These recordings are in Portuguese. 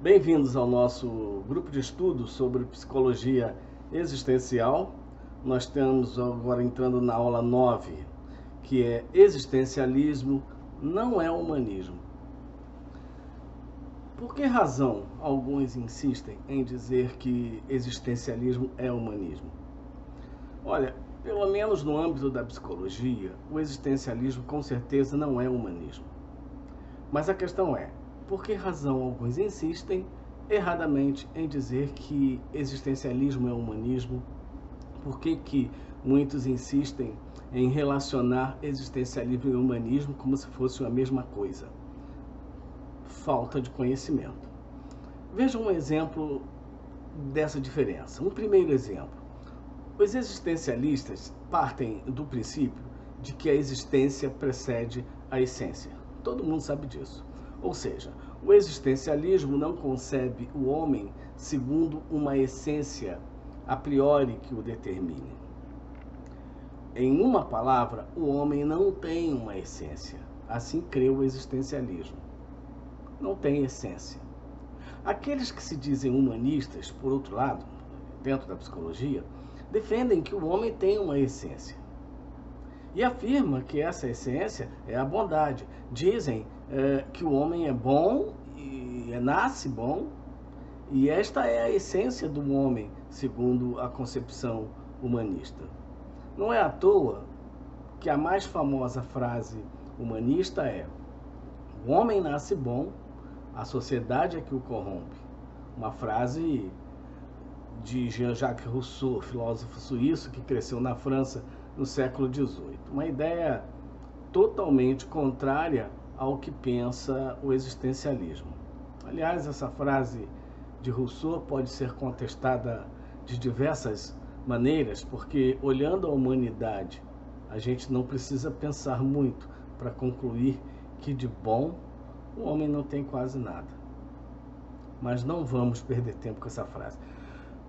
Bem-vindos ao nosso grupo de estudo sobre psicologia existencial. Nós estamos agora entrando na aula 9, que é existencialismo não é humanismo. Por que razão alguns insistem em dizer que existencialismo é humanismo? Olha, pelo menos no âmbito da psicologia, o existencialismo com certeza não é humanismo. Mas a questão é, por que razão alguns insistem erradamente em dizer que existencialismo é humanismo? Por que muitos insistem em relacionar existencialismo e humanismo como se fosse a mesma coisa? Falta de conhecimento. Veja um exemplo dessa diferença. Um primeiro exemplo. Os existencialistas partem do princípio de que a existência precede a essência. Todo mundo sabe disso. Ou seja, o existencialismo não concebe o homem segundo uma essência a priori que o determine. Em uma palavra, o homem não tem uma essência. Assim crê o existencialismo. Não tem essência. Aqueles que se dizem humanistas, por outro lado, dentro da psicologia, defendem que o homem tem uma essência. E afirma que essa essência é a bondade. Dizem que o homem é bom e nasce bom, e esta é a essência do homem, segundo a concepção humanista. Não é à toa que a mais famosa frase humanista é: o homem nasce bom, a sociedade é que o corrompe. Uma frase de Jean-Jacques Rousseau, filósofo suíço que cresceu na França no século XVIII. Uma ideia totalmente contrária ao que pensa o existencialismo. Aliás, essa frase de Rousseau pode ser contestada de diversas maneiras, porque olhando a humanidade, a gente não precisa pensar muito para concluir que de bom o homem não tem quase nada. Mas não vamos perder tempo com essa frase.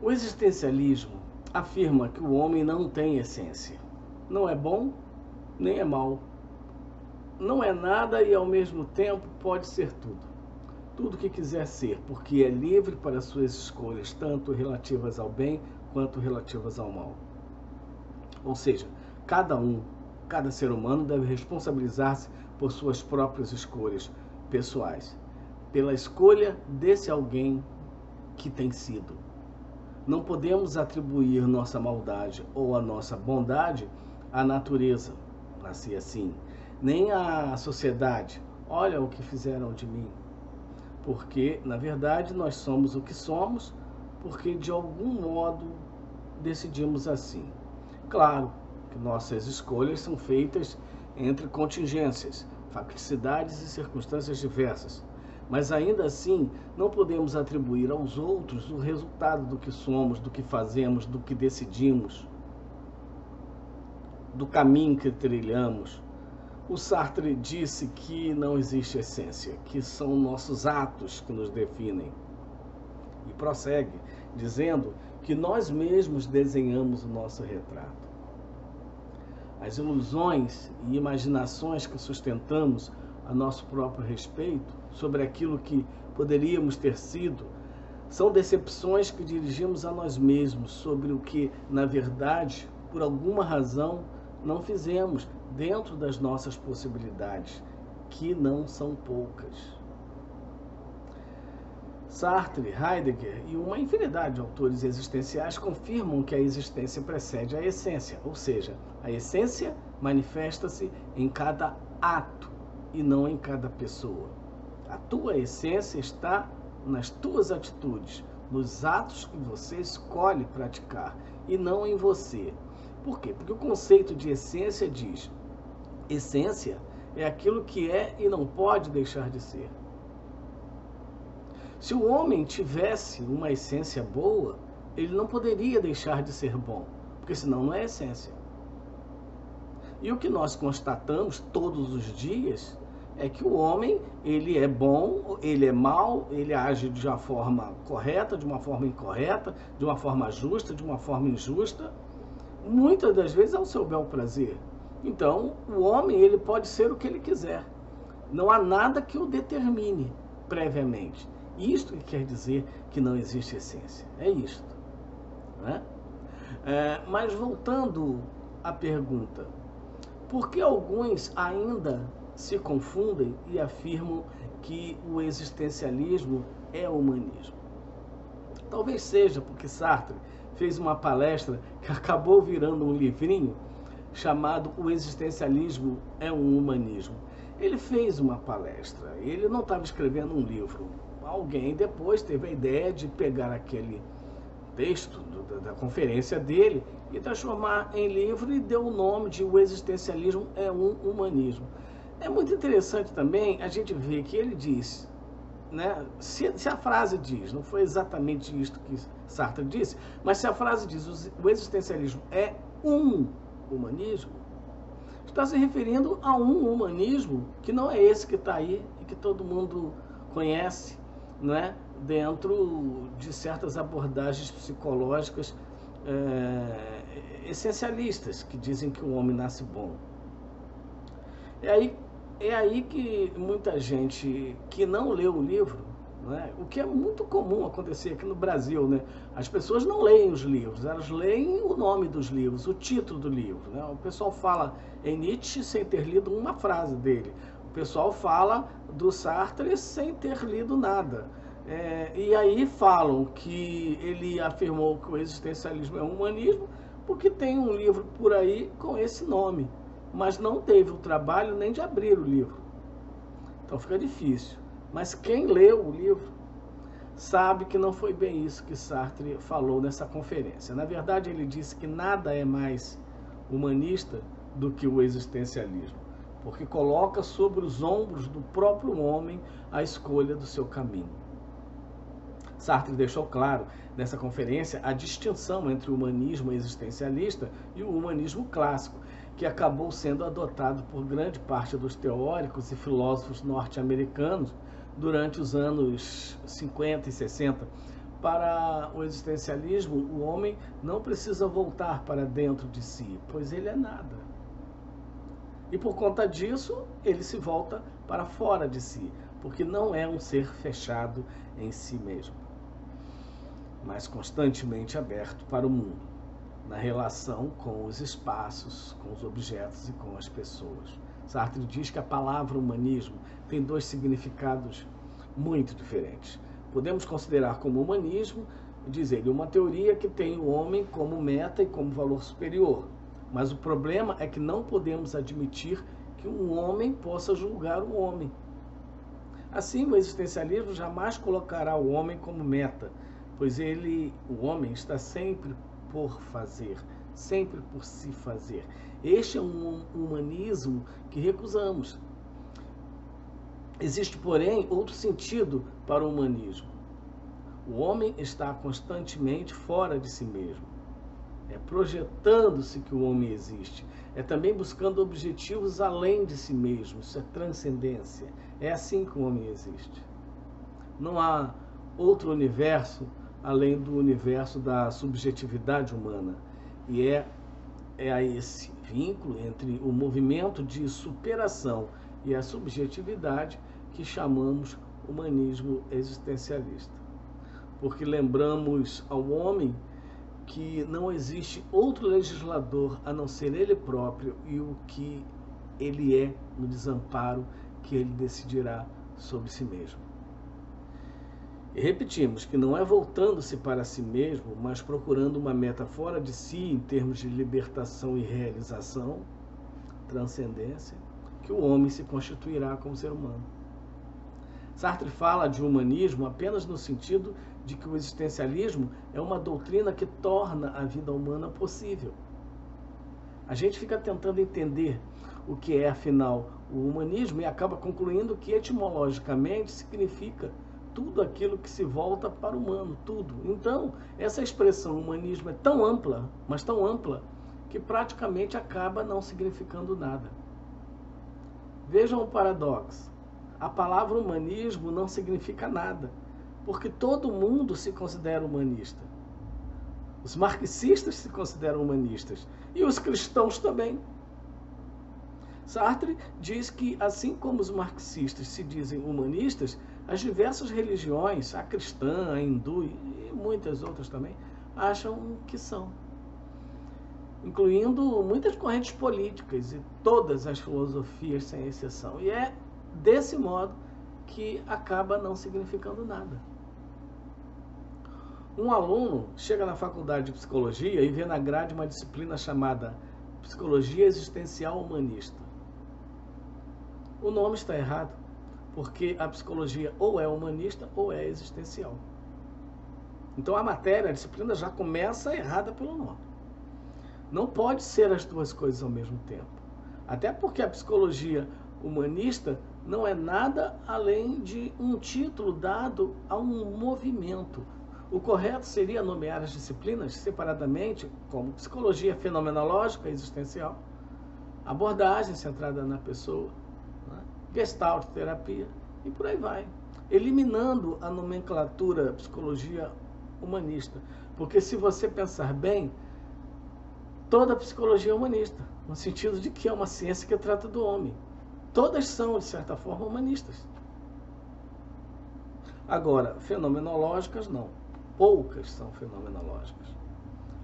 O existencialismo afirma que o homem não tem essência. Não é bom, nem é mal. Não é nada e, ao mesmo tempo, pode ser tudo. Tudo que quiser ser, porque é livre para suas escolhas, tanto relativas ao bem quanto relativas ao mal. Ou seja, cada ser humano deve responsabilizar-se por suas próprias escolhas pessoais, pela escolha desse alguém que tem sido. Não podemos atribuir nossa maldade ou a nossa bondade à natureza, nasci assim, nem à sociedade, olha o que fizeram de mim. Porque, na verdade, nós somos o que somos, porque de algum modo decidimos assim. Claro que nossas escolhas são feitas entre contingências, facilidades e circunstâncias diversas. Mas ainda assim, não podemos atribuir aos outros o resultado do que somos, do que fazemos, do que decidimos, do caminho que trilhamos. O Sartre disse que não existe essência, que são nossos atos que nos definem. E prossegue, dizendo que nós mesmos desenhamos o nosso retrato. As ilusões e imaginações que sustentamos a nosso próprio respeito sobre aquilo que poderíamos ter sido são decepções que dirigimos a nós mesmos sobre o que, na verdade, por alguma razão, não fizemos dentro das nossas possibilidades, que não são poucas. Sartre, Heidegger e uma infinidade de autores existenciais confirmam que a existência precede a essência, ou seja, a essência manifesta-se em cada ato e não em cada pessoa. A tua essência está nas tuas atitudes, nos atos que você escolhe praticar e não em você. Por quê? Porque o conceito de essência diz: essência é aquilo que é e não pode deixar de ser. Se o homem tivesse uma essência boa, ele não poderia deixar de ser bom, porque senão não é essência. E o que nós constatamos todos os dias é que o homem, ele é bom, ele é mau, ele age de uma forma correta, de uma forma incorreta, de uma forma justa, de uma forma injusta, muitas das vezes ao seu bel prazer. Então, o homem, ele pode ser o que ele quiser. Não há nada que o determine previamente. Isto que quer dizer que não existe essência. É isto. Né? Mas voltando à pergunta, por que alguns ainda se confundem e afirmam que o existencialismo é humanismo? Talvez seja porque Sartre fez uma palestra que acabou virando um livrinho chamado O Existencialismo é um Humanismo. Ele fez uma palestra, ele não estava escrevendo um livro. Alguém depois teve a ideia de pegar aquele texto da conferência dele e transformar em livro e deu o nome de O Existencialismo é um Humanismo. É muito interessante também a gente ver que ele diz, né, se a frase diz, não foi exatamente isto que Sartre disse, mas se a frase diz o existencialismo é um humanismo, está se referindo a um humanismo que não é esse que está aí e que todo mundo conhece, né, dentro de certas abordagens psicológicas essencialistas, que dizem que o homem nasce bom. É aí que muita gente que não leu o livro, né, o que é muito comum acontecer aqui no Brasil, né, as pessoas não leem os livros, elas leem o nome dos livros, o título do livro. Né, o pessoal fala em Nietzsche sem ter lido uma frase dele. O pessoal fala do Sartre sem ter lido nada. E aí falam que ele afirmou que o existencialismo é um humanismo porque tem um livro por aí com esse nome, mas não teve o trabalho nem de abrir o livro. Então fica difícil. Mas quem leu o livro sabe que não foi bem isso que Sartre falou nessa conferência. Na verdade, ele disse que nada é mais humanista do que o existencialismo, porque coloca sobre os ombros do próprio homem a escolha do seu caminho. Sartre deixou claro nessa conferência a distinção entre o humanismo existencialista e o humanismo clássico, que acabou sendo adotado por grande parte dos teóricos e filósofos norte-americanos durante os anos 50 e 60. Para o existencialismo, o homem não precisa voltar para dentro de si, pois ele é nada. E por conta disso, ele se volta para fora de si, porque não é um ser fechado em si mesmo, mas constantemente aberto para o mundo, na relação com os espaços, com os objetos e com as pessoas. Sartre diz que a palavra humanismo tem dois significados muito diferentes. Podemos considerar como humanismo, diz ele, uma teoria que tem o homem como meta e como valor superior. Mas o problema é que não podemos admitir que um homem possa julgar o homem. Assim, o existencialismo jamais colocará o homem como meta, pois o homem está sempre por fazer, sempre por se fazer. Este é um humanismo que recusamos. Existe, porém, outro sentido para o humanismo. O homem está constantemente fora de si mesmo. É projetando-se que o homem existe. É também buscando objetivos além de si mesmo. Isso é transcendência. É assim que o homem existe. Não há outro universo além do universo da subjetividade humana. E é a esse vínculo entre o movimento de superação e a subjetividade que chamamos humanismo existencialista. Porque lembramos ao homem que não existe outro legislador a não ser ele próprio e o que ele é no desamparo que ele decidirá sobre si mesmo. E repetimos que não é voltando-se para si mesmo, mas procurando uma meta fora de si em termos de libertação e realização, transcendência, que o homem se constituirá como ser humano. Sartre fala de humanismo apenas no sentido de que o existencialismo é uma doutrina que torna a vida humana possível. A gente fica tentando entender o que é, afinal, o humanismo e acaba concluindo que etimologicamente significa tudo aquilo que se volta para o humano, tudo. Então, essa expressão humanismo é tão ampla, mas tão ampla, que praticamente acaba não significando nada. Vejam o paradoxo. A palavra humanismo não significa nada, porque todo mundo se considera humanista. Os marxistas se consideram humanistas e os cristãos também. Sartre diz que, assim como os marxistas se dizem humanistas, As diversas religiões, a cristã, a hindu e muitas outras também, acham que são, incluindo muitas correntes políticas e todas as filosofias sem exceção. E é desse modo que acaba não significando nada. Um aluno chega na faculdade de psicologia e vê na grade uma disciplina chamada Psicologia Existencial Humanista. O nome está errado, porque a psicologia ou é humanista ou é existencial. Então a matéria, a disciplina já começa errada pelo nome. Não pode ser as duas coisas ao mesmo tempo. Até porque a psicologia humanista não é nada além de um título dado a um movimento. O correto seria nomear as disciplinas separadamente como psicologia fenomenológica existencial, abordagem centrada na pessoa, né? Gestalt terapia e por aí vai, eliminando a nomenclatura psicologia humanista. Porque se você pensar bem, toda a psicologia é humanista, no sentido de que é uma ciência que trata do homem. Todas são, de certa forma, humanistas. Agora, fenomenológicas não. Poucas são fenomenológicas.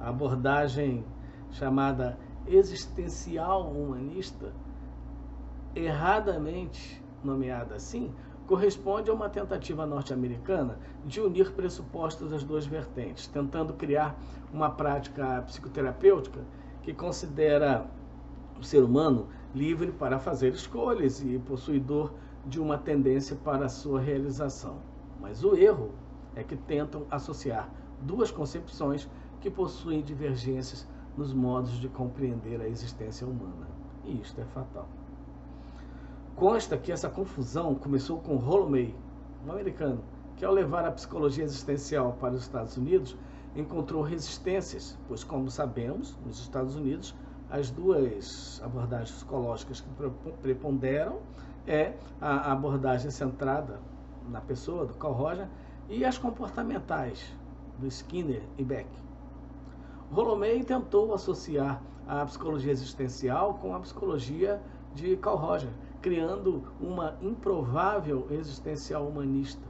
A abordagem chamada existencial humanista, erradamente nomeada assim, corresponde a uma tentativa norte-americana de unir pressupostos das duas vertentes, tentando criar uma prática psicoterapêutica que considera o ser humano livre para fazer escolhas e possuidor de uma tendência para a sua realização. Mas o erro é que tentam associar duas concepções que possuem divergências nos modos de compreender a existência humana. E isto é fatal. Consta que essa confusão começou com Holloway, um americano, que ao levar a psicologia existencial para os Estados Unidos, encontrou resistências, pois, como sabemos, nos Estados Unidos, as duas abordagens psicológicas que preponderam é a abordagem centrada na pessoa, do Carl Rogers, e as comportamentais, do Skinner e Beck. Holloway tentou associar a psicologia existencial com a psicologia de Carl Rogers, criando uma improvável existencial humanista,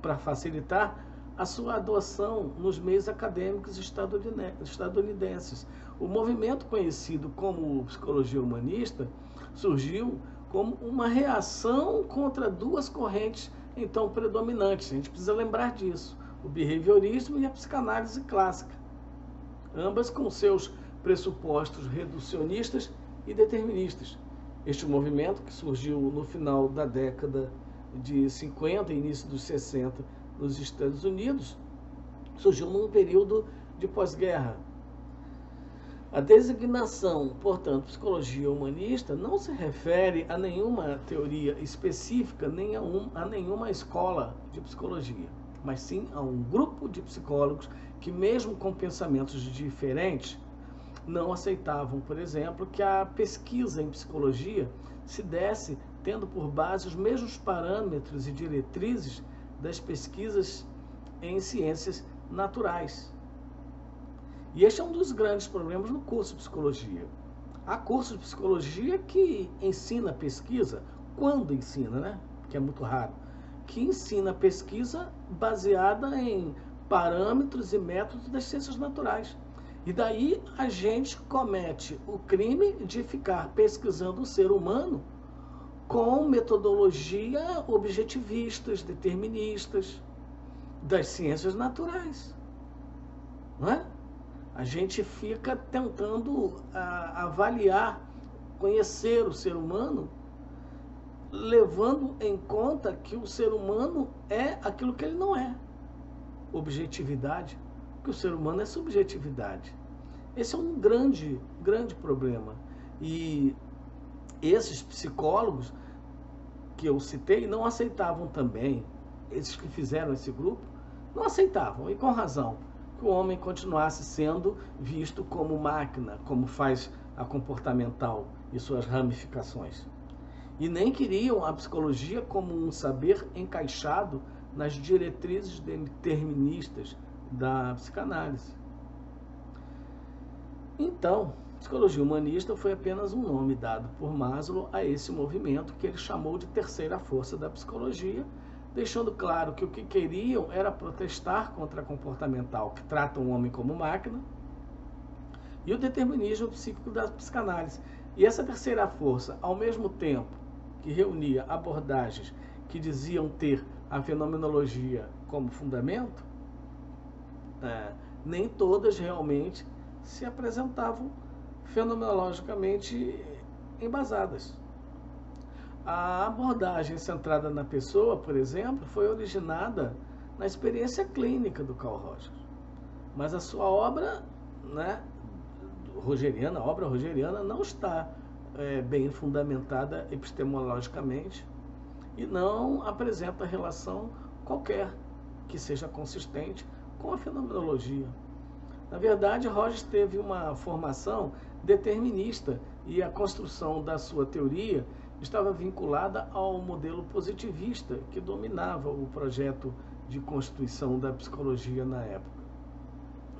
para facilitar a sua adoção nos meios acadêmicos estadunidenses. O movimento conhecido como psicologia humanista surgiu como uma reação contra duas correntes então predominantes. A gente precisa lembrar disso: o behaviorismo e a psicanálise clássica, ambas com seus pressupostos reducionistas e deterministas. Este movimento, que surgiu no final da década de 50 e início dos 60 nos Estados Unidos, surgiu num período de pós-guerra. A designação, portanto, psicologia humanista não se refere a nenhuma teoria específica, nem a nenhuma escola de psicologia, mas sim a um grupo de psicólogos que, mesmo com pensamentos diferentes, não aceitavam, por exemplo, que a pesquisa em psicologia se desse tendo por base os mesmos parâmetros e diretrizes das pesquisas em ciências naturais. E este é um dos grandes problemas no curso de psicologia. Há curso de psicologia que ensina pesquisa, quando ensina, né? Que é muito raro, que ensina pesquisa baseada em parâmetros e métodos das ciências naturais. E daí a gente comete o crime de ficar pesquisando o ser humano com metodologia objetivistas, deterministas das ciências naturais, não é? A gente fica tentando avaliar, conhecer o ser humano, levando em conta que o ser humano é aquilo que ele não é. Objetividade, que o ser humano é subjetividade. Esse é um grande, grande problema. E esses psicólogos que eu citei não aceitavam também, esses que fizeram esse grupo, não aceitavam, e com razão, que o homem continuasse sendo visto como máquina, como faz a comportamental e suas ramificações. E nem queriam a psicologia como um saber encaixado nas diretrizes deterministas da psicanálise. Então, psicologia humanista foi apenas um nome dado por Maslow a esse movimento que ele chamou de terceira força da psicologia, deixando claro que o que queriam era protestar contra a comportamental que trata o homem como máquina e o determinismo psíquico da psicanálise. E essa terceira força, ao mesmo tempo que reunia abordagens que diziam ter a fenomenologia como fundamento, nem todas realmente se apresentavam fenomenologicamente embasadas. A abordagem centrada na pessoa, por exemplo, foi originada na experiência clínica do Carl Rogers. Mas a sua obra, a obra rogeriana não está bem fundamentada epistemologicamente e não apresenta relação qualquer que seja consistente com a fenomenologia. Na verdade, Rogers teve uma formação determinista e a construção da sua teoria estava vinculada ao modelo positivista que dominava o projeto de constituição da psicologia na época.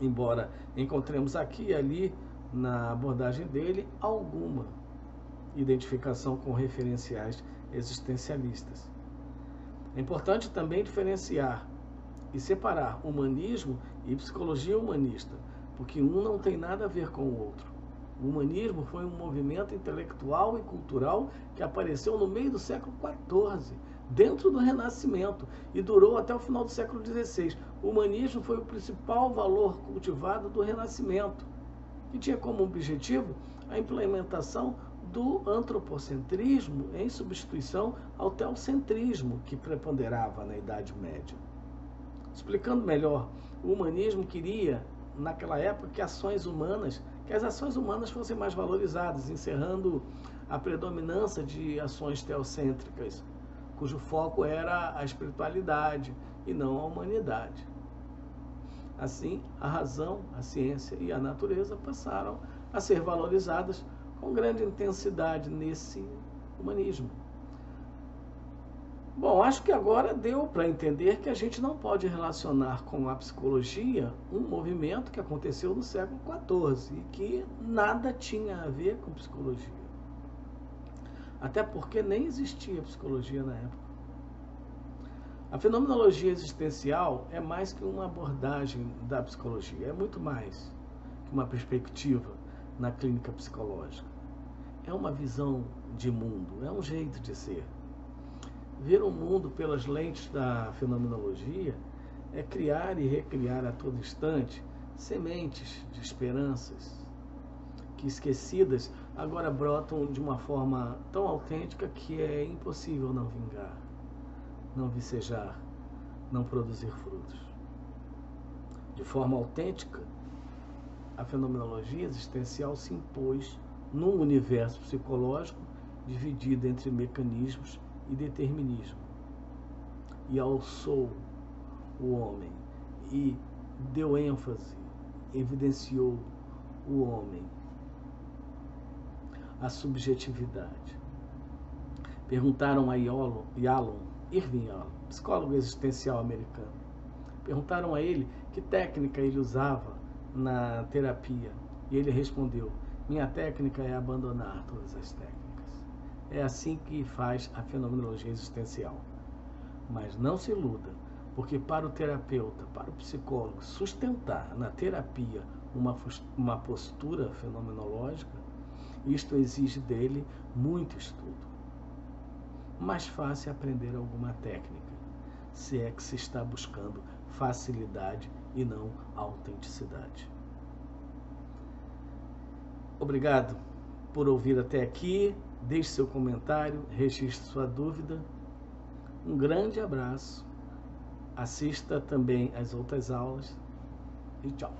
Embora encontremos aqui e ali, na abordagem dele, alguma identificação com referenciais existencialistas. É importante também diferenciar e separar humanismo e psicologia humanista, porque um não tem nada a ver com o outro. O humanismo foi um movimento intelectual e cultural que apareceu no meio do século XIV, dentro do Renascimento, e durou até o final do século XVI. O humanismo foi o principal valor cultivado do Renascimento, que tinha como objetivo a implementação do antropocentrismo em substituição ao teocentrismo que preponderava na Idade Média. Explicando melhor, o humanismo queria, naquela época, que as ações humanas fossem mais valorizadas, encerrando a predominância de ações teocêntricas, cujo foco era a espiritualidade e não a humanidade. Assim, a razão, a ciência e a natureza passaram a ser valorizadas com grande intensidade nesse humanismo. Bom, acho que agora deu para entender que a gente não pode relacionar com a psicologia um movimento que aconteceu no século XIV e que nada tinha a ver com psicologia. Até porque nem existia psicologia na época. A fenomenologia existencial é mais que uma abordagem da psicologia, é muito mais que uma perspectiva na clínica psicológica. É uma visão de mundo, é um jeito de ser. Ver o mundo pelas lentes da fenomenologia é criar e recriar a todo instante sementes de esperanças que, esquecidas, agora brotam de uma forma tão autêntica que é impossível não vingar, não vicejar, não produzir frutos. De forma autêntica, a fenomenologia existencial se impôs num universo psicológico dividido entre mecanismos e determinismo, e alçou o homem e deu ênfase, evidenciou o homem, a subjetividade. Perguntaram a Irving Yalom, psicólogo existencial americano, perguntaram a ele que técnica ele usava na terapia, e ele respondeu: minha técnica é abandonar todas as técnicas. É assim que faz a fenomenologia existencial. Mas não se iluda, porque para o terapeuta, para o psicólogo, sustentar na terapia uma postura fenomenológica, isto exige dele muito estudo. Mais fácil é aprender alguma técnica, se é que se está buscando facilidade e não autenticidade. Obrigado por ouvir até aqui. Deixe seu comentário, registre sua dúvida. Um grande abraço. Assista também às outras aulas e tchau.